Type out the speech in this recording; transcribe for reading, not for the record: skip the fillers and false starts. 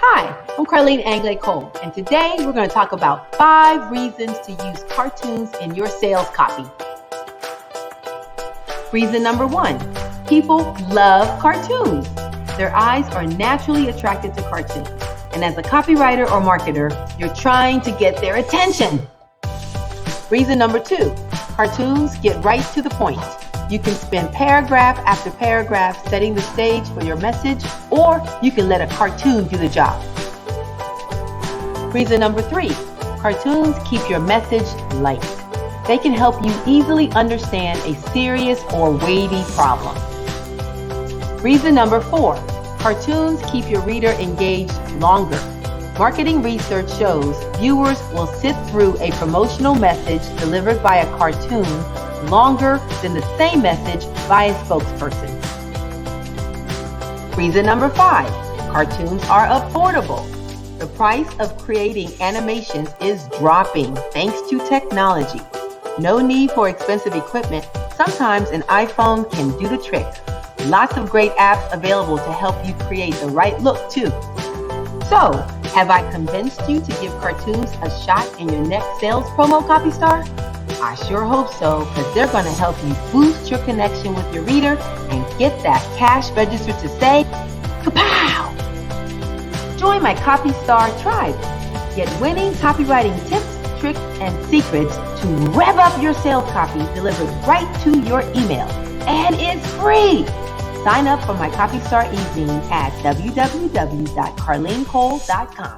Hi, I'm Carline anglade-cole, and today we're going to talk about 5 reasons to use cartoons in your sales copy. Reason number 1, people love cartoons. Their eyes are naturally attracted to cartoons, and as a copywriter or marketer, you're trying to get their attention. Reason number 2, cartoons get right to the point. You can spend paragraph after paragraph setting the stage for your message, or you can let a cartoon do the job. Reason number 3, cartoons keep your message light. They can help you easily understand a serious or weighty problem. Reason number 4, cartoons keep your reader engaged longer. Marketing research shows viewers will sit through a promotional message delivered by a cartoon longer than the same message by a spokesperson. Reason number 5, cartoons are affordable. The price of creating animations is dropping thanks to technology. No need for expensive equipment. Sometimes an iPhone can do the trick. Lots of great apps available to help you create the right look too. So, have I convinced you to give cartoons a shot in your next sales promo, CopyStar? I sure hope so, because they're going to help you boost your connection with your reader and get that cash register to say, kapow! Join my CopyStar tribe. Get winning copywriting tips, tricks, and secrets to rev up your sales copy delivered right to your email. And it's free! Sign up for my CopyStar e-zine at www.carline-cole.com.